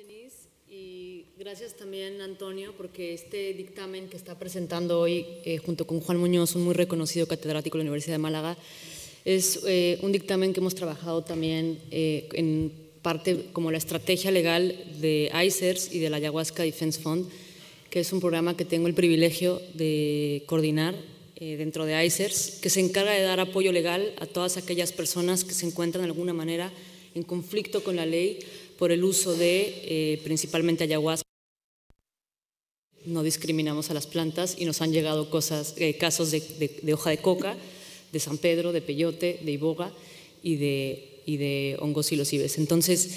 Denise, y gracias también, Antonio, porque este dictamen que está presentando hoy, junto con Juan Muñoz, un muy reconocido catedrático de la Universidad de Málaga, es un dictamen que hemos trabajado también en parte como la estrategia legal de ICERS y del Ayahuasca Defense Fund, que es un programa que tengo el privilegio de coordinar dentro de ICERS, que se encarga de dar apoyo legal a todas aquellas personas que se encuentran de alguna manera en conflicto con la ley por el uso de principalmente ayahuasca. No discriminamos a las plantas y nos han llegado casos de hoja de coca, de San Pedro, de peyote, de iboga y de hongos psilocibes. Entonces,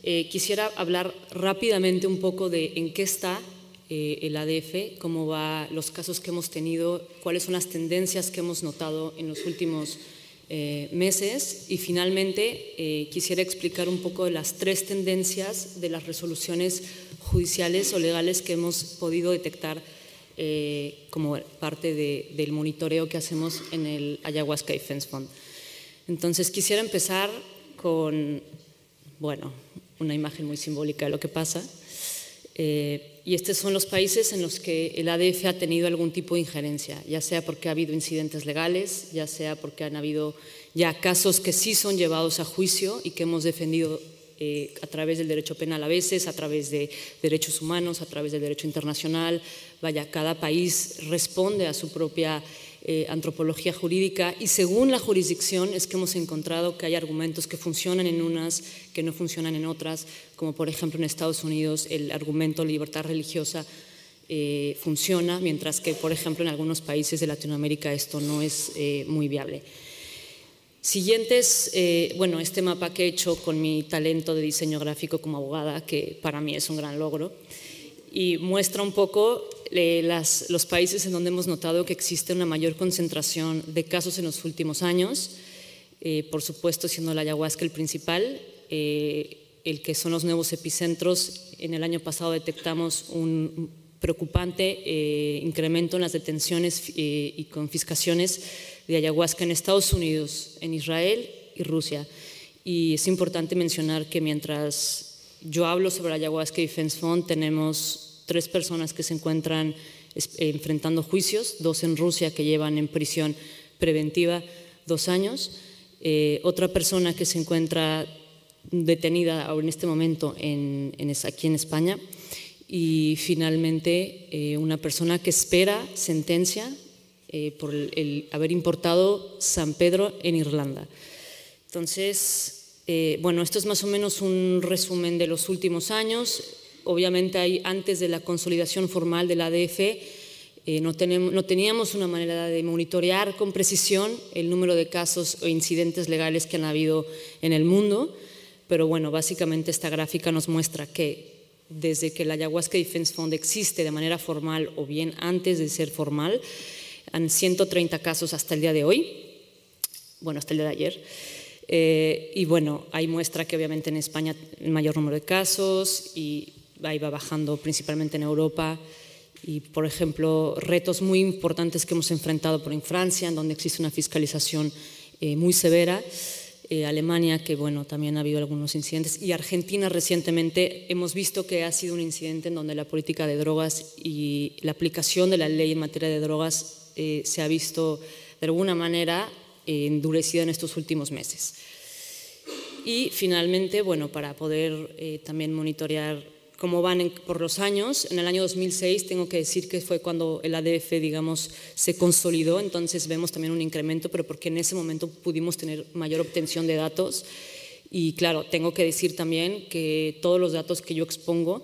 quisiera hablar rápidamente un poco de en qué está el ADF, cómo va los casos que hemos tenido, cuáles son las tendencias que hemos notado en los últimos meses y finalmente quisiera explicar un poco de las tres tendencias de las resoluciones judiciales o legales que hemos podido detectar como parte del monitoreo que hacemos en el Ayahuasca Defense Fund. Entonces quisiera empezar con, bueno, una imagen muy simbólica de lo que pasa. Y estos son los países en los que el ADF ha tenido algún tipo de injerencia, ya sea porque ha habido incidentes legales, ya sea porque han habido ya casos que sí son llevados a juicio y que hemos defendido a través del derecho penal a veces, a través de derechos humanos, a través del derecho internacional. Vaya, cada país responde a su propia antropología jurídica y según la jurisdicción es que hemos encontrado que hay argumentos que funcionan en unas, que no funcionan en otras, como por ejemplo en Estados Unidos el argumento de libertad religiosa funciona, mientras que por ejemplo en algunos países de Latinoamérica esto no es muy viable. Siguientes, bueno, este mapa que he hecho con mi talento de diseño gráfico como abogada, que para mí es un gran logro, y muestra un poco los países en donde hemos notado que existe una mayor concentración de casos en los últimos años, por supuesto siendo la ayahuasca el principal, el que son los nuevos epicentros. En el año pasado detectamos un preocupante incremento en las detenciones y confiscaciones de ayahuasca en Estados Unidos, en Israel y Rusia. Y es importante mencionar que mientras yo hablo sobre Ayahuasca Defense Fund, tenemos 3 personas que se encuentran enfrentando juicios, 2 en Rusia que llevan en prisión preventiva 2 años, otra persona que se encuentra detenida en este momento aquí en España y finalmente una persona que espera sentencia por el haber importado San Pedro en Irlanda. Entonces, bueno, esto es más o menos un resumen de los últimos años. Obviamente antes de la consolidación formal del ADF no teníamos una manera de monitorear con precisión el número de casos o incidentes legales que han habido en el mundo, pero bueno, básicamente esta gráfica nos muestra que desde que el Ayahuasca Defense Fund existe de manera formal o bien antes de ser formal, han 130 casos hasta el día de hoy, bueno, hasta el día de ayer. Y bueno, ahí muestra que obviamente en España el mayor número de casos y ahí va bajando principalmente en Europa. Y por ejemplo, retos muy importantes que hemos enfrentado en Francia, en donde existe una fiscalización muy severa. Alemania, que bueno, también ha habido algunos incidentes, y Argentina recientemente hemos visto que ha sido un incidente en donde la política de drogas y la aplicación de la ley en materia de drogas se ha visto de alguna manera endurecida en estos últimos meses. Y finalmente, bueno, para poder también monitorear cómo van por los años, en el año 2006 tengo que decir que fue cuando el ADF, digamos, se consolidó, entonces vemos también un incremento, pero porque en ese momento pudimos tener mayor obtención de datos. Y claro, tengo que decir también que todos los datos que yo expongo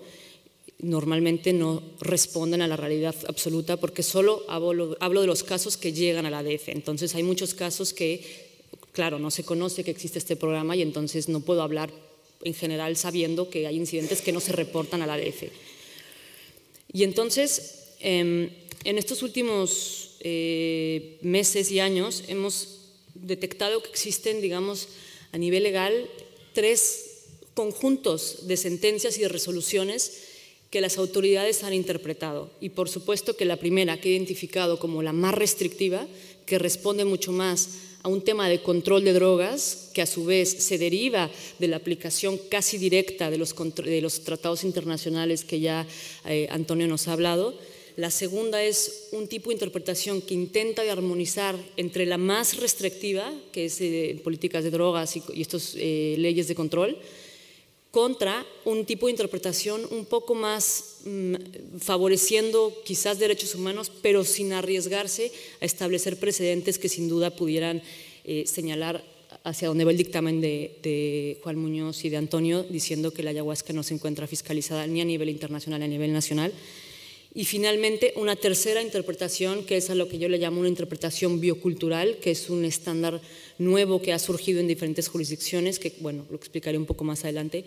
normalmente no responden a la realidad absoluta porque solo hablo de los casos que llegan al ADF. Entonces hay muchos casos que, claro, no se conoce que existe este programa y entonces no puedo hablar en general sabiendo que hay incidentes que no se reportan al ADF. Y entonces, en estos últimos meses y años hemos detectado que existen, digamos, a nivel legal 3 conjuntos de sentencias y de resoluciones que las autoridades han interpretado. Y por supuesto que la primera, que he identificado como la más restrictiva, que responde mucho más a un tema de control de drogas, que a su vez se deriva de la aplicación casi directa de los tratados internacionales que ya Antonio nos ha hablado. La segunda es un tipo de interpretación que intenta armonizar entre la más restrictiva, que es políticas de drogas y estas leyes de control, contra un tipo de interpretación un poco más favoreciendo quizás derechos humanos, pero sin arriesgarse a establecer precedentes que sin duda pudieran señalar hacia donde va el dictamen de Juan Muñoz y de Antonio, diciendo que la ayahuasca no se encuentra fiscalizada ni a nivel internacional ni a nivel nacional. Y finalmente, una tercera interpretación, que es a lo que yo le llamo una interpretación biocultural, que es un estándar nuevo que ha surgido en diferentes jurisdicciones, que, bueno, lo explicaré un poco más adelante,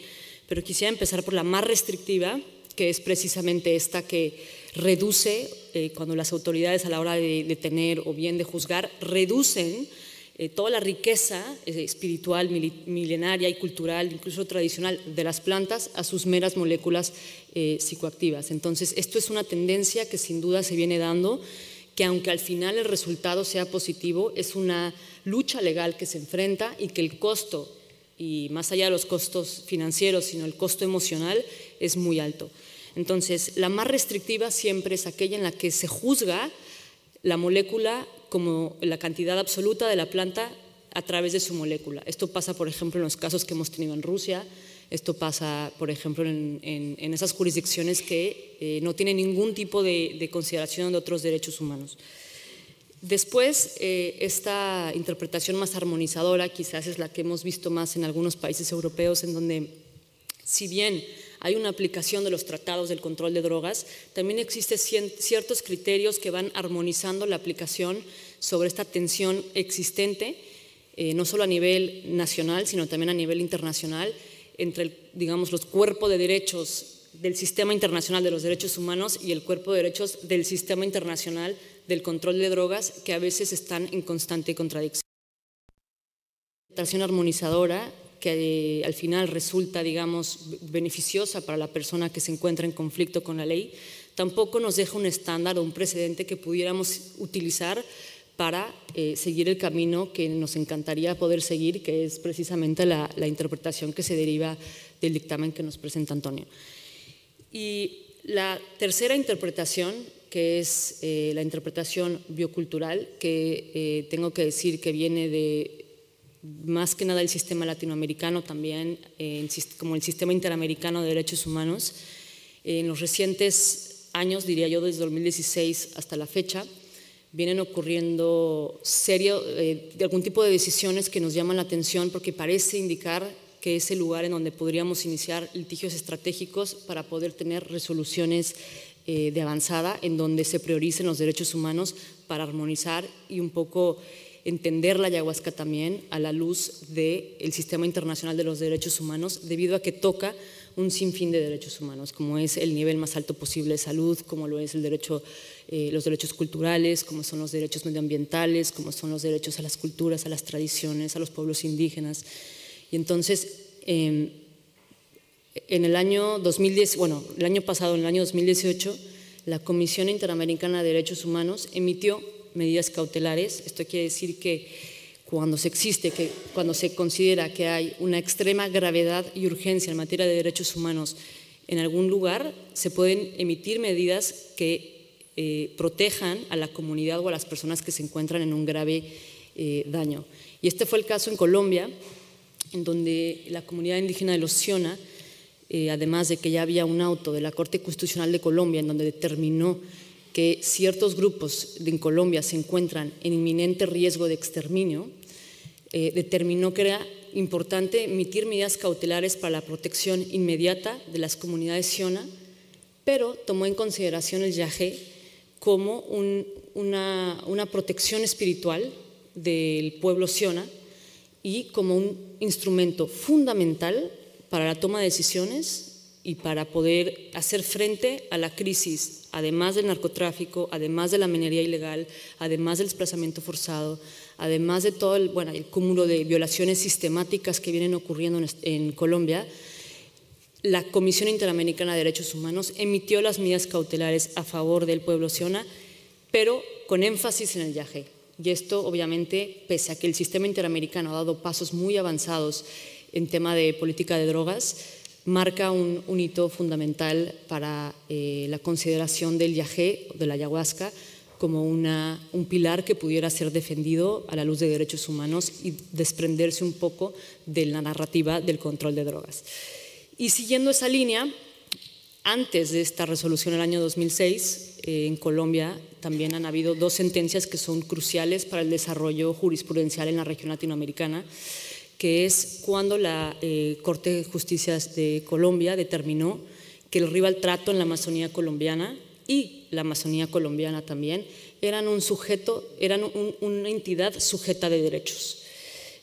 pero quisiera empezar por la más restrictiva, que es precisamente esta que reduce, cuando las autoridades a la hora de detener o bien de juzgar, reducen toda la riqueza espiritual, milenaria y cultural, incluso tradicional, de las plantas a sus meras moléculas psicoactivas. Entonces, esto es una tendencia que sin duda se viene dando, que aunque al final el resultado sea positivo, es una lucha legal que se enfrenta y que el costo, y más allá de los costos financieros, sino el costo emocional, es muy alto. Entonces, la más restrictiva siempre es aquella en la que se juzga la molécula como la cantidad absoluta de la planta a través de su molécula. Esto pasa, por ejemplo, en los casos que hemos tenido en Rusia, esto pasa, por ejemplo, en esas jurisdicciones que no tienen ningún tipo de consideración de otros derechos humanos. Después, esta interpretación más armonizadora quizás es la que hemos visto más en algunos países europeos, en donde, si bien hay una aplicación de los tratados del control de drogas, también existen ciertos criterios que van armonizando la aplicación sobre esta tensión existente, no solo a nivel nacional, sino también a nivel internacional, entre, digamos, los cuerpos de derechos del sistema internacional de los derechos humanos y el cuerpo de derechos del sistema internacional del control de drogas, que a veces están en constante contradicción. La interpretación armonizadora, que al final resulta, digamos, beneficiosa para la persona que se encuentra en conflicto con la ley, tampoco nos deja un estándar o un precedente que pudiéramos utilizar para seguir el camino que nos encantaría poder seguir, que es precisamente la interpretación que se deriva del dictamen que nos presenta Antonio. Y la tercera interpretación, que es la interpretación biocultural, que tengo que decir que viene de más que nada el sistema latinoamericano, también como el sistema interamericano de derechos humanos. En los recientes años, diría yo desde 2016 hasta la fecha, vienen ocurriendo algún tipo de decisiones que nos llaman la atención, porque parece indicar que es el lugar en donde podríamos iniciar litigios estratégicos para poder tener resoluciones de avanzada, en donde se prioricen los derechos humanos para armonizar y un poco entender la ayahuasca también a la luz del sistema internacional de los derechos humanos, debido a que toca un sinfín de derechos humanos, como es el nivel más alto posible de salud, como lo es los derechos culturales, como son los derechos medioambientales, como son los derechos a las culturas, a las tradiciones, a los pueblos indígenas. Y entonces, en el año 2010, el año pasado, en el año 2018, la Comisión Interamericana de Derechos Humanos emitió medidas cautelares. Esto quiere decir que cuando se considera que hay una extrema gravedad y urgencia en materia de derechos humanos en algún lugar, se pueden emitir medidas que protejan a la comunidad o a las personas que se encuentran en un grave daño. Y este fue el caso en Colombia, en donde la comunidad indígena de los Siona, además de que ya había un auto de la Corte Constitucional de Colombia en donde determinó que ciertos grupos en Colombia se encuentran en inminente riesgo de exterminio, determinó que era importante emitir medidas cautelares para la protección inmediata de las comunidades Siona, pero tomó en consideración el yagé como una protección espiritual del pueblo Siona y como un instrumento fundamental para la toma de decisiones y para poder hacer frente a la crisis, además del narcotráfico, además de la minería ilegal, además del desplazamiento forzado, además de todo el cúmulo de violaciones sistemáticas que vienen ocurriendo en Colombia. La Comisión Interamericana de Derechos Humanos emitió las medidas cautelares a favor del pueblo Siona, pero con énfasis en el yagé. Y esto, obviamente, pese a que el sistema interamericano ha dado pasos muy avanzados en tema de política de drogas, marca un hito fundamental para la consideración del yagé, de la ayahuasca, como un pilar que pudiera ser defendido a la luz de derechos humanos y desprenderse un poco de la narrativa del control de drogas. Y siguiendo esa línea, antes de esta resolución en el año 2006, en Colombia también han habido 2 sentencias que son cruciales para el desarrollo jurisprudencial en la región latinoamericana, que es cuando la Corte de Justicia de Colombia determinó que el rival trato en la Amazonía colombiana y la Amazonía colombiana también eran una entidad sujeta de derechos.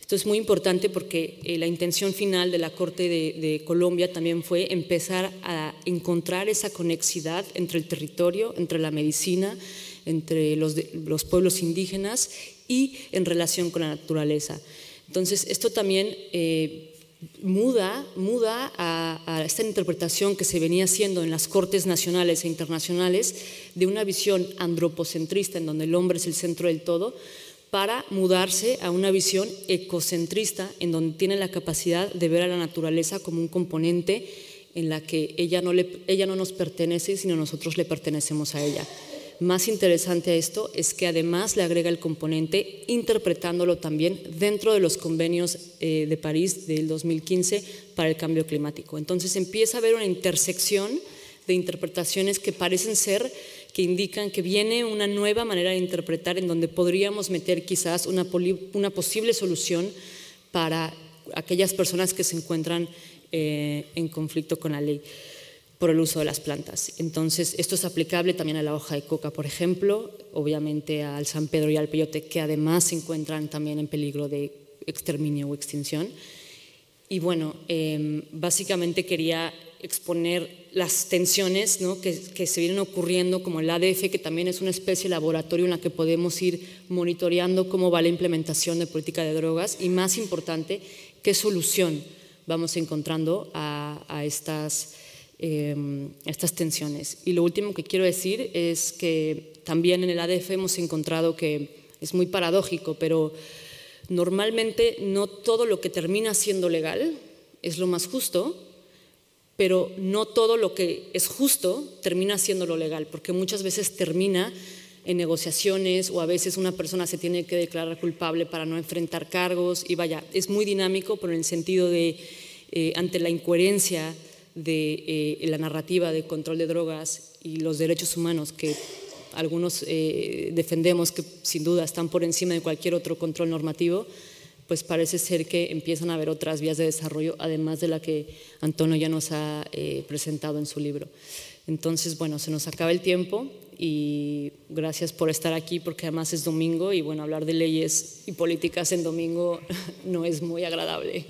Esto es muy importante porque la intención final de la Corte de Colombia también fue empezar a encontrar esa conexidad entre el territorio, entre la medicina, entre los pueblos indígenas y en relación con la naturaleza. Entonces, esto también muda a esta interpretación que se venía haciendo en las cortes nacionales e internacionales de una visión antropocentrista en donde el hombre es el centro del todo, para mudarse a una visión ecocentrista en donde tiene la capacidad de ver a la naturaleza como un componente en la que ella no nos pertenece, sino nosotros le pertenecemos a ella. Más interesante a esto es que además le agrega el componente interpretándolo también dentro de los convenios de París del 2015 para el cambio climático. Entonces empieza a haber una intersección de interpretaciones que parecen ser, que indican que viene una nueva manera de interpretar en donde podríamos meter quizás una posible solución para aquellas personas que se encuentran en conflicto con la ley por el uso de las plantas. Entonces, esto es aplicable también a la hoja de coca, por ejemplo, obviamente al San Pedro y al peyote, que además se encuentran también en peligro de exterminio o extinción. Y bueno, básicamente quería exponer las tensiones, ¿no?, que se vienen ocurriendo, como el ADF, que también es una especie de laboratorio en la que podemos ir monitoreando cómo va la implementación de política de drogas y, más importante, qué solución vamos encontrando a estas tensiones. Y lo último que quiero decir es que también en el ADF hemos encontrado que es muy paradójico, pero normalmente no todo lo que termina siendo legal es lo más justo, pero no todo lo que es justo termina siendo lo legal, porque muchas veces termina en negociaciones o a veces una persona se tiene que declarar culpable para no enfrentar cargos y vaya, es muy dinámico, pero en el sentido de ante la incoherencia de la narrativa de control de drogas y los derechos humanos que algunos defendemos, que sin duda están por encima de cualquier otro control normativo, pues parece ser que empiezan a haber otras vías de desarrollo, además de la que Antonio ya nos ha presentado en su libro. Entonces, bueno, se nos acaba el tiempo y gracias por estar aquí, porque además es domingo y bueno, hablar de leyes y políticas en domingo no es muy agradable.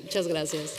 Muchas gracias.